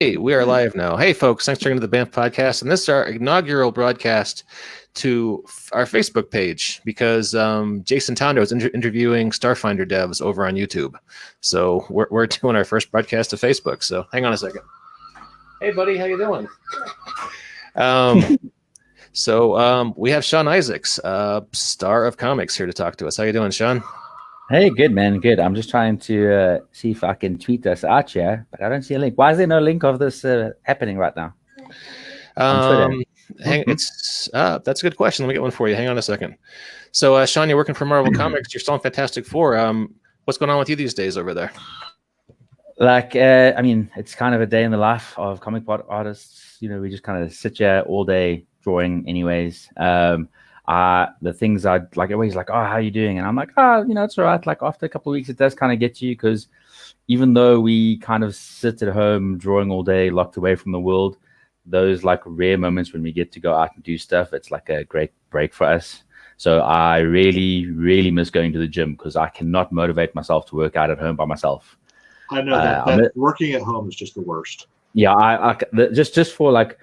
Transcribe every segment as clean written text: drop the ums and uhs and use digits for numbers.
Hey, we are live now. Hey, folks, thanks for tuning to the BAMF podcast. And this is our inaugural broadcast to our Facebook page because Jason Tondo is interviewing Starfinder devs over on YouTube. So we're doing our first broadcast to Facebook. So hang on a second. Hey, buddy, how you doing? We have Sean Izaakse, star of comics, here to talk to us. How you doing, Sean? Hey, good, man. Good. I'm just trying to see if I can tweet us out here, but I don't see a link. Why is there no link of this happening right now? That's a good question. Let me get one for you. Hang on a second. So, Sean, you're working for Marvel Comics. You're still in Fantastic Four. What's going on with you these days over there? It's kind of a day in the life of comic book artists. You know, we just kind of sit here all day drawing anyways. The things I'd like always like, oh, how are you doing? And I'm like, it's all right. Like after a couple of weeks, it does kind of get to you because even though we kind of sit at home drawing all day, locked away from the world, those like rare moments when we get to go out and do stuff, it's like a great break for us. So I really, really miss going to the gym because I cannot motivate myself to work out at home by myself. I know that working at home is just the worst. Yeah, just for like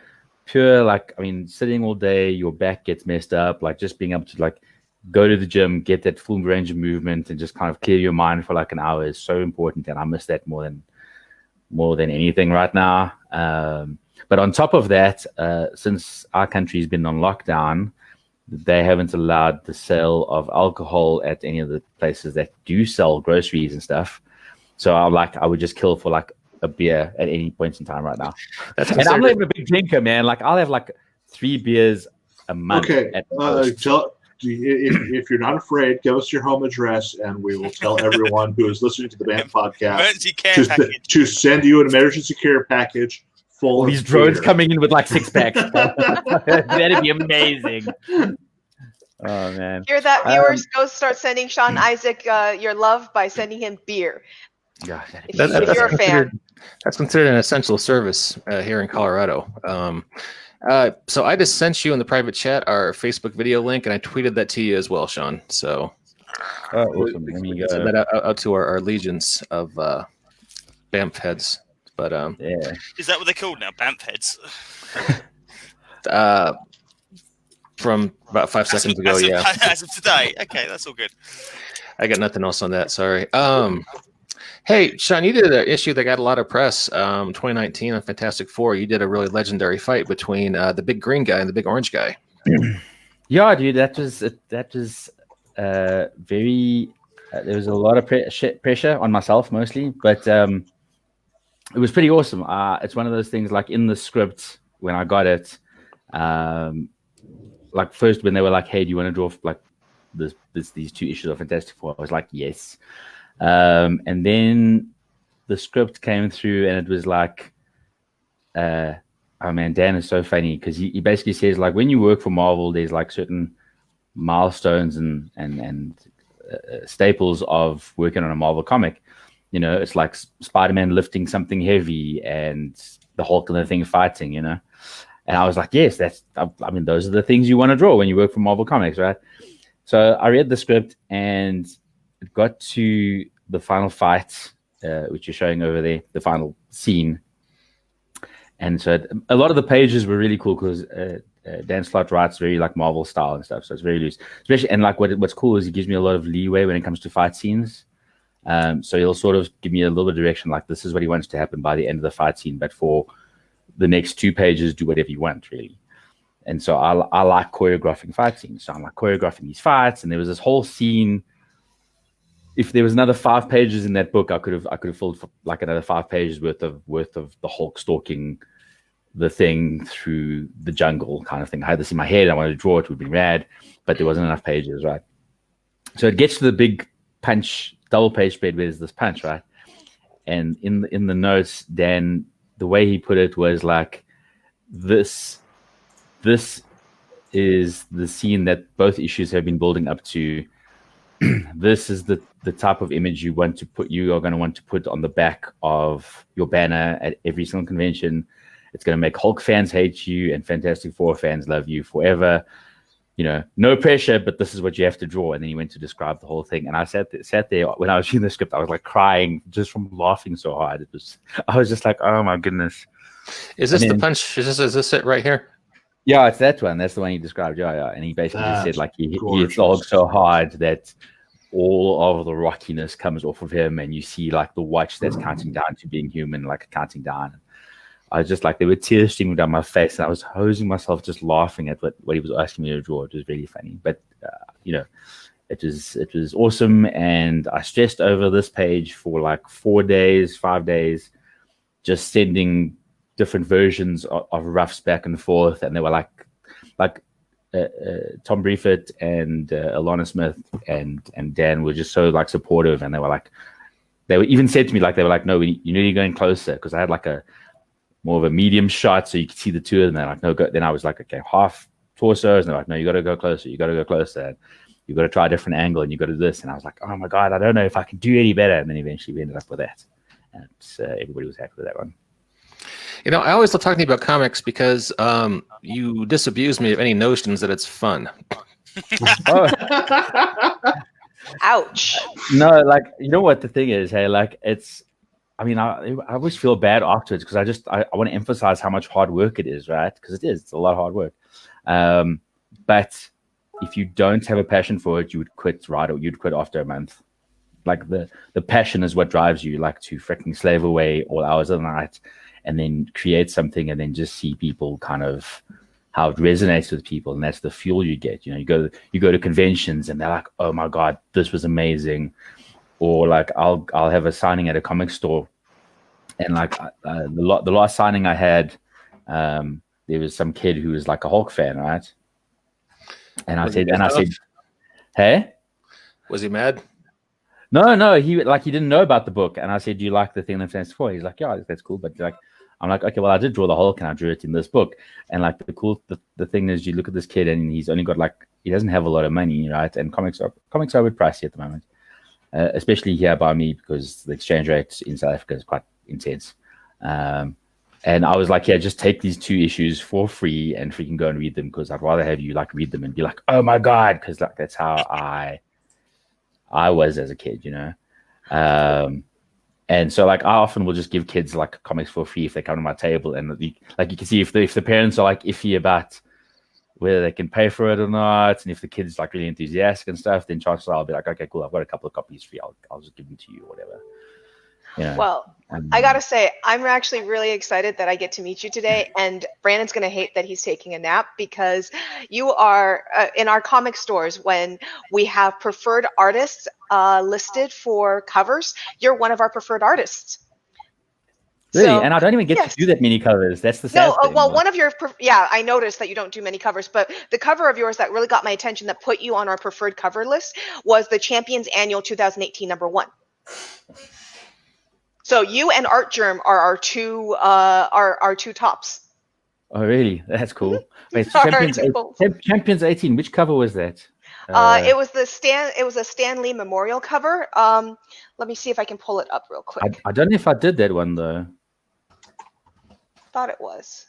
pure sitting all day, your back gets messed up. Like just being able to like go to the gym, get that full range of movement, and just kind of clear your mind for like an hour is so important. And I miss that more than anything right now. But on top of that, since our country's been on lockdown, they haven't allowed the sale of alcohol at any of the places that do sell groceries and stuff. So I would just kill for like a beer at any point in time right now. And I'm not even a big drinker, man. Like I'll have like 3 beers a month. Okay. If you're not afraid, give us your home address and we will tell everyone who is listening to the BAMF podcast to send you an emergency care package full of these drones coming in with like 6-packs. That'd be amazing. Oh man. Hear that, viewers? Go start sending Sean Izaakse your love by sending him beer. Yeah, if you're a fan. That's considered an essential service here in Colorado. So I just sent you in the private chat our Facebook video link, and I tweeted that to you as well, Sean. So awesome. Send that out to our legions of BAMF heads. But yeah, is that what they're called now? BAMF heads. From about 5 seconds ago, yeah. As of today, okay, that's all good. I got nothing else on that. Sorry. Hey, Sean, you did an issue that got a lot of press. 2019 on Fantastic Four. You did a really legendary fight between the big green guy and the big orange guy. Yeah, dude, that was very. There was a lot of pressure on myself mostly, but it was pretty awesome. It's one of those things like in the script when I got it. Like first when they were like, "Hey, do you want to draw like these 2 issues of Fantastic Four?" I was like, "Yes." And then the script came through, and it was like, "Oh man, Dan is so funny," because he basically says like when you work for Marvel, there's like certain milestones and staples of working on a Marvel comic. You know, it's like Spider-Man lifting something heavy and the Hulk and the Thing fighting. You know. And I was like, yes, those are the things you want to draw when you work for Marvel Comics, right? So I read the script and it got to the final fight, which you're showing over there, the final scene. And so a lot of the pages were really cool because Dan Slott writes very like Marvel style and stuff. So it's very loose. Especially, and like what's cool is he gives me a lot of leeway when it comes to fight scenes. So he'll sort of give me a little bit of direction, like this is what he wants to happen by the end of the fight scene. But for the next 2 pages, do whatever you want, really. And so I like choreographing fight scenes. So I'm like choreographing these fights, and there was this whole scene. If there was another 5 pages in that book, I could have filled for like another 5 pages worth of the Hulk stalking the Thing through the jungle kind of thing. I had this in my head. I wanted to draw it. It would be rad, but there wasn't enough pages, right? So it gets to the big punch, double page spread where there's this punch, right? And in the notes, Dan, the way he put it was like, this is the scene that both issues have been building up to. This is the type of image you are going to want to put on the back of your banner at every single convention. It's going to make Hulk fans hate you and Fantastic Four fans love you forever. You know, no pressure, but this is what you have to draw. And then he went to describe the whole thing. And I sat there when I was reading the script, I was like crying just from laughing so hard. I was just like, oh my goodness. Is this the punch? Is this it right here? Yeah, it's that one. That's the one you described. Yeah. And he basically just said like he slogged so hard that all of the rockiness comes off of him, and you see like the watch that's counting down to being human, like counting down. I was just like, there were tears streaming down my face, and I was hosing myself just laughing at what he was asking me to draw. It was really funny, but it was awesome, and I stressed over this page for like 5 days, just sending different versions of roughs back and forth, and they were like Tom Briefert and Alana Smith and Dan were just so like supportive, and they were even said to me like, they were like, no, you need to go in closer, because I had like a more of a medium shot so you could see the two of them. They're like, no, go. Then I was like, okay, half torsos, and they're like, no, you got to go closer, you got to go closer, you got to try a different angle, and you got to do this. And I was like, oh my god, I don't know if I can do any better. And then eventually we ended up with that, and everybody was happy with that one. I always love talking to you about comics because you disabuse me of any notions that it's fun. Ouch. No, like, you know what the thing is, hey, like I always feel bad afterwards, because I want to emphasize how much hard work it is, right? Because it's a lot of hard work. But if you don't have a passion for it, you would quit you'd quit after a month. Like the passion is what drives you, like to freaking slave away all hours of the night and then create something, and then just see people kind of how it resonates with people, and that's the fuel you get. You go to conventions, and they're like, oh my god, this was amazing. Or like I'll have a signing at a comic store, and like the last signing I had, there was some kid who was like a Hulk fan, right? And I said, hey, was he mad? No, he didn't know about the book, and I said, do you like the thing that stands for? He's like, yeah, that's cool, but like, I'm like, okay, well, I did draw the Hulk, and I drew it in this book, and like the thing is, you look at this kid, and he's only got he doesn't have a lot of money, right? And comics are a bit pricey at the moment. Especially here by me, because the exchange rate in South Africa is quite intense. And I was like, yeah, just take these 2 issues for free and freaking go and read them, because I'd rather have you like read them and be like, oh my god, because like that's how I was as a kid, and so like I often will just give kids like comics for free if they come to my table, and like you can see if the parents are like iffy about whether they can pay for it or not, and if the kid's like really enthusiastic and stuff, then chances are I'll be like, okay, cool, I've got a couple of copies free, I'll just give them to you or whatever. Well, I gotta say, I'm actually really excited that I get to meet you today, and Brandon's gonna hate that he's taking a nap, because you are in our comic stores, when we have preferred artists listed for covers, you're one of our preferred artists. Really? And I don't even get to do that many covers. That's the sad thing. Well, one of your, I noticed that you don't do many covers, but the cover of yours that really got my attention, that put you on our preferred cover list, was the Champions Annual 2018 #1. So you and Art Germ are our two tops. Oh, really? That's cool. Wait, Champions 18. Which cover was that? It was a Stan Lee Memorial cover. Let me see if I can pull it up real quick. I don't know if I did that one though. Thought it was.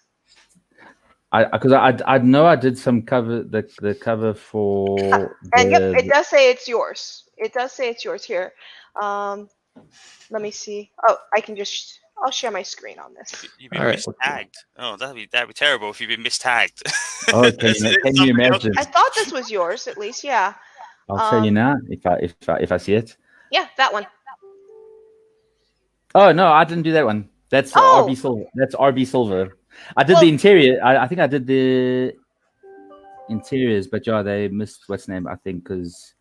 Because I know I did some cover, the cover for. It does say it's yours. It does say it's yours here. Let me see. Oh, I'll share my screen on this. You've been mistagged. Oh, that'd be terrible if you've been mistagged. Oh, can you imagine? I thought this was yours, at least. Yeah. I'll tell you now if I see it. Yeah, that one. Oh no, I didn't do that one. That's RB Silver. That's RB Silver. I did the interior. I think I did the interiors, but yeah, they missed what's the name. I think because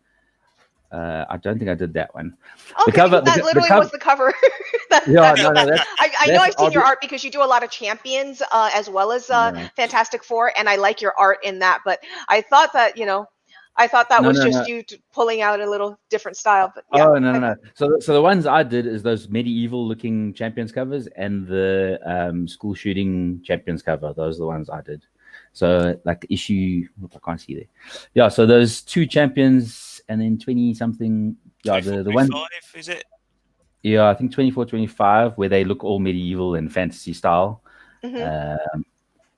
I don't think I did that one. Okay, that literally was the cover. I know I've seen your art because you do a lot of Champions as well as Fantastic Four, and I like your art in that. But I thought that was just you pulling out a little different style. But yeah. Oh no. So the ones I did is those medieval looking Champions covers and the school shooting Champions cover. Those are the ones I did. So like issue, I can't see there. Yeah, so those 2 Champions and then 20 something. Yeah, the one. Is it? Yeah, I think 24, 25, where they look all medieval and fantasy style. Mm-hmm.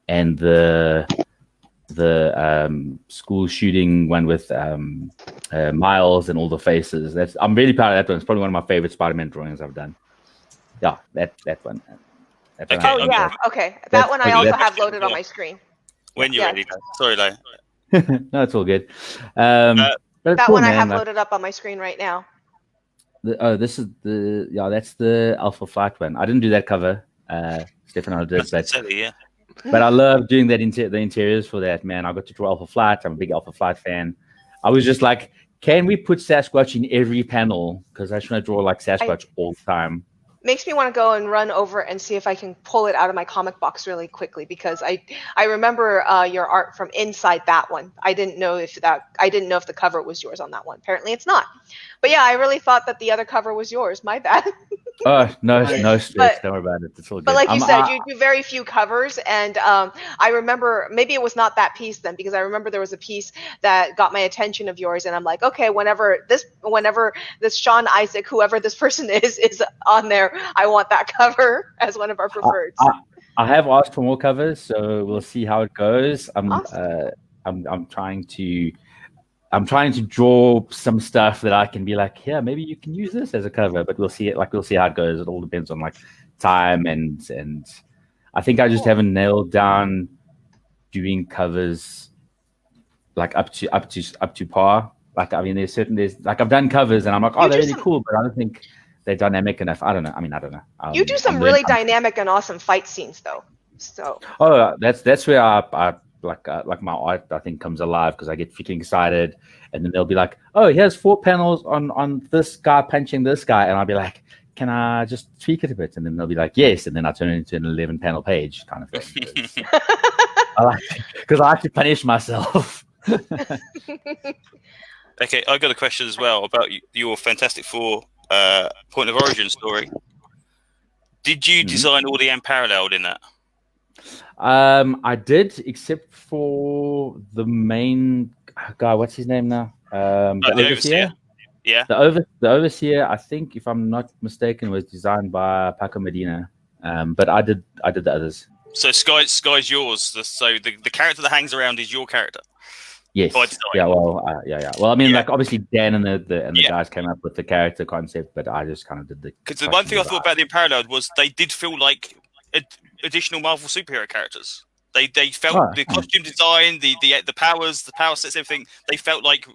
And the school shooting one with Miles and all the faces. I'm really proud of that one. It's probably one of my favorite Spider-Man drawings I've done. Yeah, that one. Okay, oh yeah, okay. That one I also have loaded on my screen. When you're ready. Sorry, Lo. No, it's all good. That cool, one I have loaded up on my screen right now. This is that's the Alpha Flight one. I didn't do that cover. Stefano did, but I love doing that the interiors for that, man. I got to draw Alpha Flight. I'm a big Alpha Flight fan. I was just like, can we put Sasquatch in every panel? Because I just want to draw like Sasquatch all the time. Makes me want to go and run over and see if I can pull it out of my comic box really quickly, because I remember your art from inside that one. I didn't know if the cover was yours on that one. Apparently it's not. But yeah, I really thought that the other cover was yours. My bad. Oh, no stress. Don't worry about it. It's all good. But like you said, you do very few covers, and I remember, maybe it was not that piece then, because I remember there was a piece that got my attention of yours, and I'm like, okay, whenever this Sean Izaakse, whoever this person is on there, I want that cover as one of our preferreds. I have asked for more covers, so we'll see how it goes. Awesome. I'm trying to draw some stuff that I can be like, yeah, maybe you can use this as a cover, but we'll see it. We'll see how it goes. It all depends on like time and I think I just haven't nailed down doing covers like up to par. Like, I mean, there's like I've done covers and I'm like, oh, they're really cool, but I don't think they're dynamic enough. I don't know. You do some really dynamic and awesome fight scenes though. So. Oh, that's where I like my art, I think, comes alive, because I get freaking excited, and then they'll be like, oh, here's 4 panels on this guy punching this guy, and I'll be like, can I just tweak it a bit? And then they'll be like, yes, and then I turn it into an 11-panel page kind of thing. Because I like to punish myself. Okay, I got a question as well about your Fantastic Four Point of Origin story. Did you design all the Unparalleled in that? I did, except for the main guy. What's his name now? The Overseer. Yeah. The Overseer, I think, if I'm not mistaken, was designed by Paco Medina. But I did the others. So Sky's yours. So the character that hangs around is your character. Yes. Yeah. Well. Yeah. Well, I mean, like, obviously Dan and the guys came up with the character concept, but I just kind of did the. Because the one thing I thought about the Unparalleled was they did feel like additional Marvel superhero characters. They felt the costume design, the powers, the power sets, everything. They felt like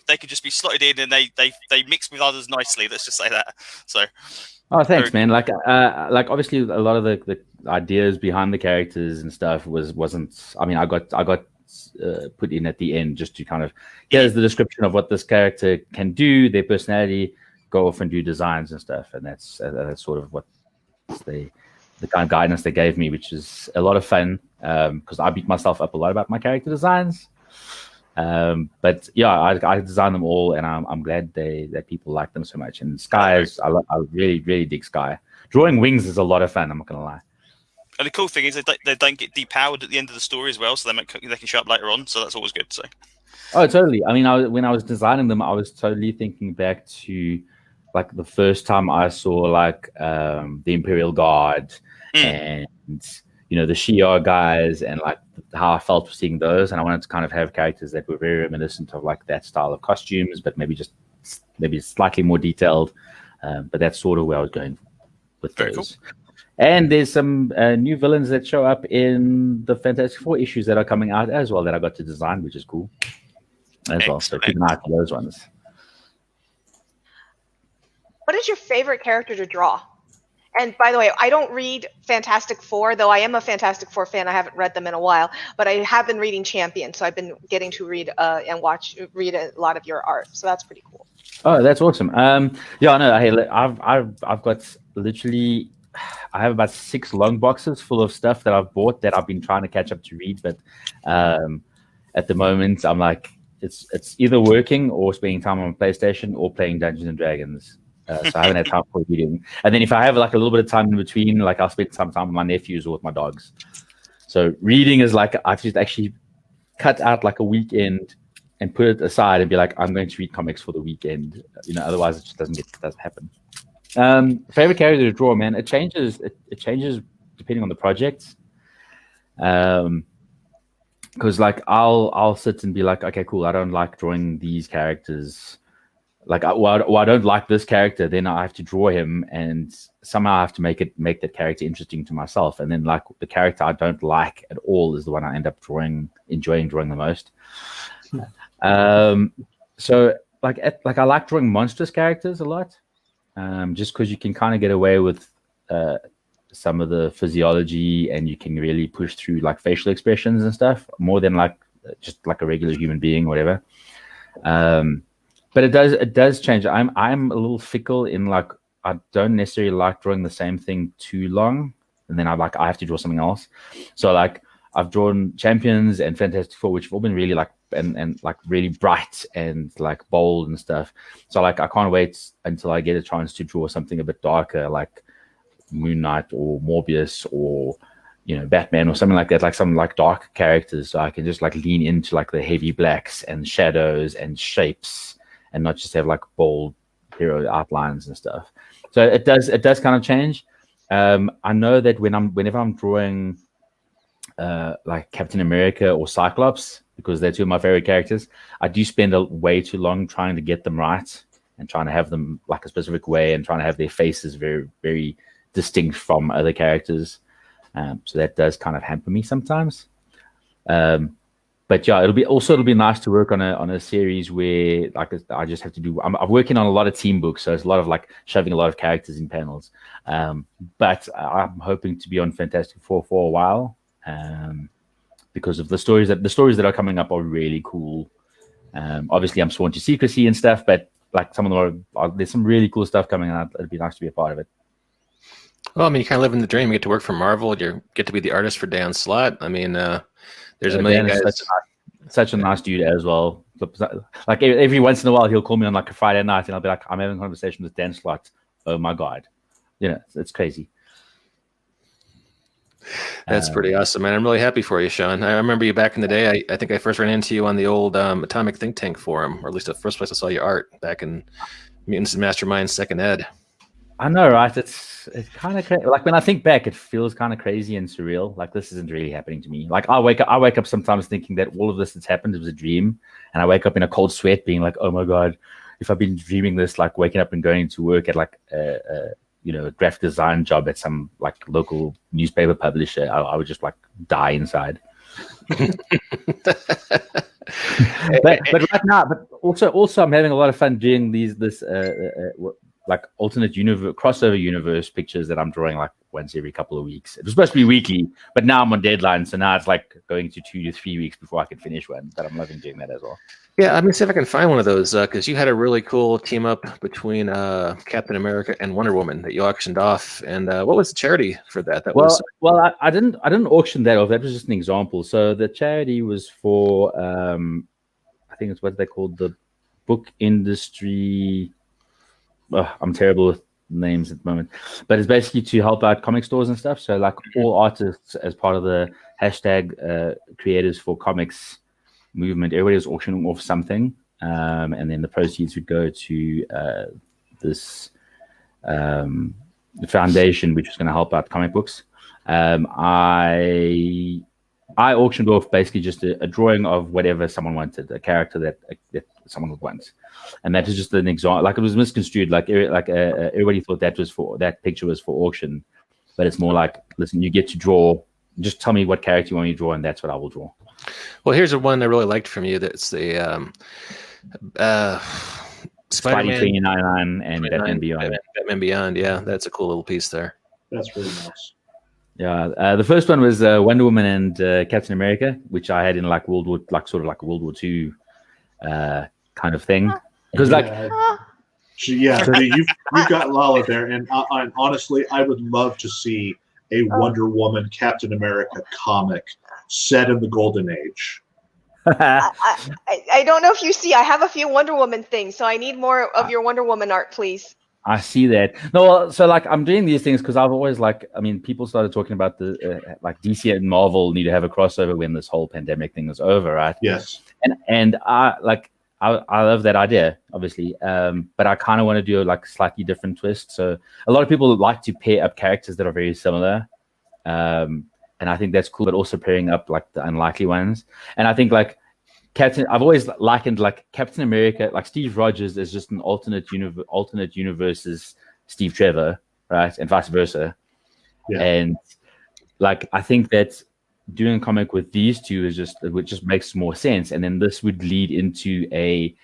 they could just be slotted in, and they mixed with others nicely. Let's just say that. So. Oh, thanks, man. Like obviously a lot of the ideas behind the characters and stuff wasn't. I mean, I got put in at the end just to kind of here's the description of what this character can do, their personality, go off and do designs and stuff, and that's sort of what the kind of guidance they gave me, which is a lot of fun, because I beat myself up a lot about my character designs. But yeah, I designed them all, and I'm glad that people like them so much. And Sky I really, really dig Sky. Drawing Wings is a lot of fun, I'm not going to lie. And the cool thing is they don't get depowered at the end of the story as well, so they can show up later on, so that's always good. So. Oh, totally. I mean, when I was designing them, I was totally thinking back to like the first time I saw like the Imperial Guard and the Shi'ar guys, and like how I felt seeing those, and I wanted to kind of have characters that were very reminiscent of like that style of costumes, but maybe slightly more detailed. But that's sort of where I was going with very those. Cool. And there's some new villains that show up in the Fantastic Four issues that are coming out as well that I got to design, which is cool as well. So keep an eye for those ones. What is your favorite character to draw? And by the way, I don't read Fantastic Four, though I am a Fantastic Four fan. I haven't read them in a while, but I have been reading Champion, so I've been getting to read and read a lot of your art. So that's pretty cool. Oh, that's awesome. Yeah, no, hey, I've got literally. I have about 6 long boxes full of stuff that I've bought that I've been trying to catch up to read, but at the moment I'm like it's either working or spending time on PlayStation or playing Dungeons and Dragons. So I haven't had time for reading. And then if I have like a little bit of time in between, like I'll spend some time with my nephews or with my dogs. So reading is like I've just actually cut out like a weekend and put it aside and be like, I'm going to read comics for the weekend. Otherwise it just doesn't happen. Favorite character to draw, man. It changes. It changes depending on the project. Because like I'll sit and be like, okay, cool. I don't like drawing these characters like I don't like this character, then I have to draw him, and somehow I have to make that character interesting to myself. And then like the character I don't like at all is the one I end up enjoying drawing the most. So like I like drawing monstrous characters a lot, just because you can kind of get away with some of the physiology, and you can really push through like facial expressions and stuff more than like just like a regular human being, whatever. But it does change. I'm a little fickle in like I don't necessarily like drawing the same thing too long, and then I have to draw something else. So like I've drawn Champions and Fantastic Four, which have all been really like and like really bright and like bold and stuff. So like I can't wait until I get a chance to draw something a bit darker, like Moon Knight or Morbius or Batman or something like that, like some like dark characters, so I can just like lean into like the heavy blacks and shadows and shapes, and not just have like bold hero outlines and stuff. So it does kind of change. I know that whenever I'm drawing like Captain America or Cyclops, because they're two of my favorite characters, I do spend way too long trying to get them right and trying to have them like a specific way and trying to have their faces very, very distinct from other characters. So that does kind of hamper me sometimes. But yeah, it'll be nice to work on a series where like I just have to do. I'm working on a lot of team books, so it's a lot of like shoving a lot of characters in panels. But I'm hoping to be on Fantastic Four for a while, because of the stories that are coming up are really cool. Obviously, I'm sworn to secrecy and stuff, but like some of them there's some really cool stuff coming out. It'd be nice to be a part of it. Well, I mean, you kind of live in the dream. You get to work for Marvel. You get to be the artist for Dan Slott. I mean, there's a million guys. Such a nice dude as well. Like every once in a while, he'll call me on like a Friday night, and I'll be like, I'm having a conversation with Dan Slott. Oh my god, it's crazy. That's pretty awesome, man. I'm really happy for you, Sean. I remember you back in the day. I think I first ran into you on the old Atomic Think Tank forum, or at least the first place I saw your art back in Mutants and Masterminds Second Ed. I know, right? It's kind of crazy. Like when I think back, it feels kind of crazy and surreal. Like this isn't really happening to me. Like I wake up sometimes thinking that all of this that's happened was a dream, and I wake up in a cold sweat, being like, "Oh my god, if I've been dreaming this, like waking up and going to work at like a graphic design job at some like local newspaper publisher, I would just like die inside." but right now, but also I'm having a lot of fun doing this like alternate universe, crossover universe pictures that I'm drawing like once every couple of weeks. It was supposed to be weekly, but now I'm on deadline, so now it's like going to 2 to 3 weeks before I can finish one. But I'm loving doing that as well. Yeah, I'm gonna see if I can find one of those, because you had a really cool team up between Captain America and Wonder Woman that you auctioned off. And what was the charity for that? I didn't auction that off. That was just an example. So the charity was for I think it's what they called the book industry. I'm terrible with names at the moment, but it's basically to help out comic stores and stuff. So like all artists, as part of the hashtag creators for comics movement, everybody was auctioning off something, and then the proceeds would go to this foundation, which was going to help out comic books. I auctioned off basically just a drawing of whatever someone wanted, a character that someone would want. And that is just an example. Like it was misconstrued. Like everybody thought that picture was for auction, but it's more like, listen, you get to draw. Just tell me what character you want me to draw, and that's what I will draw. Well, here's the one I really liked from you. That's the Spider-Man 2099 and Batman Beyond. Batman Beyond. Yeah, that's a cool little piece there. That's really nice. Yeah, the first one was Wonder Woman and Captain America, which I had in like World War II kind of thing. Because you've got Lala there, and honestly, I would love to see a Wonder Woman Captain America comic set in the Golden Age. I don't know if you see. I have a few Wonder Woman things, so I need more of your Wonder Woman art, please. I see that. No, so like I'm doing these things because I've always people started talking about the like DC and Marvel need to have a crossover when this whole pandemic thing is over, right? Yes. And I love that idea, obviously, but I kind of want to do a like slightly different twist. So a lot of people like to pair up characters that are very similar, and I think that's cool. But also pairing up like the unlikely ones, and I think like I've always likened like Captain America, like Steve Rogers is just an alternate universe's Steve Trevor, right? And vice versa. Yeah. And like, I think that doing a comic with these two would just makes more sense. And then this would lead into a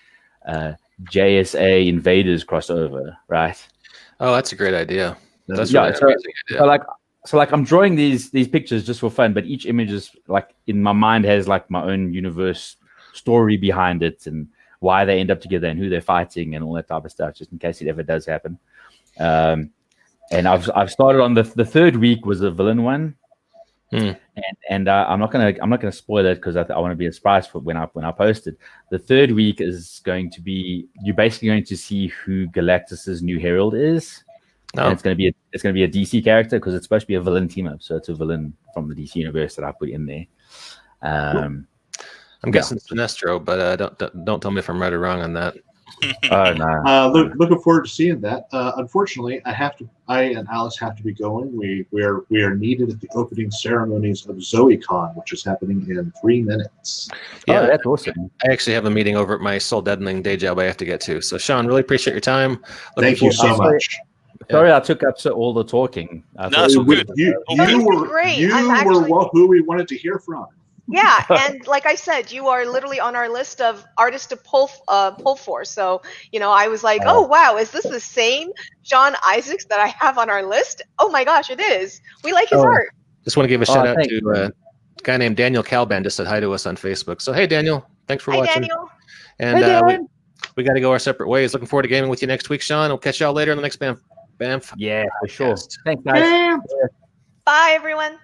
JSA Invaders crossover, right? Oh, that's a great idea. That's yeah. Really amazing idea. So I'm drawing these pictures just for fun, but each image is like in my mind has like my own universe story behind it and why they end up together and who they're fighting and all that type of stuff, just in case it ever does happen. And I've started on the third week was a villain one, and I'm not gonna spoil it because I want to be a surprise for when I post it. The third week is going to be you're basically going to see who Galactus's new herald is. Oh. And it's going to be a DC character because it's supposed to be a villain team up. So it's a villain from the DC universe that I put in there. I'm guessing Sinestro, but don't tell me if I'm right or wrong on that. Oh no! Looking forward to seeing that. Unfortunately, I and Alice have to be going. We are needed at the opening ceremonies of ZoeCon, which is happening in 3 minutes. Yeah, that's awesome. I actually have a meeting over at my soul deadening day job I have to get to. So Sean, really appreciate your time. Thank you so much. Sorry, I took up all the talking. No, so good. You were who we wanted to hear from. Yeah, and like I said, you are literally on our list of artists to pull for. So, I was like, oh wow, is this the same Sean Izaakse that I have on our list? Oh my gosh, it is. We like his art. Just want to give a shout out to a guy named Daniel Calban. Just said hi to us on Facebook. So hey, Daniel, thanks for watching. Daniel. And we got to go our separate ways. Looking forward to gaming with you next week, Sean. We'll catch y'all later on the next BAMF. Yeah, for sure. Thanks, guys. Bye, everyone.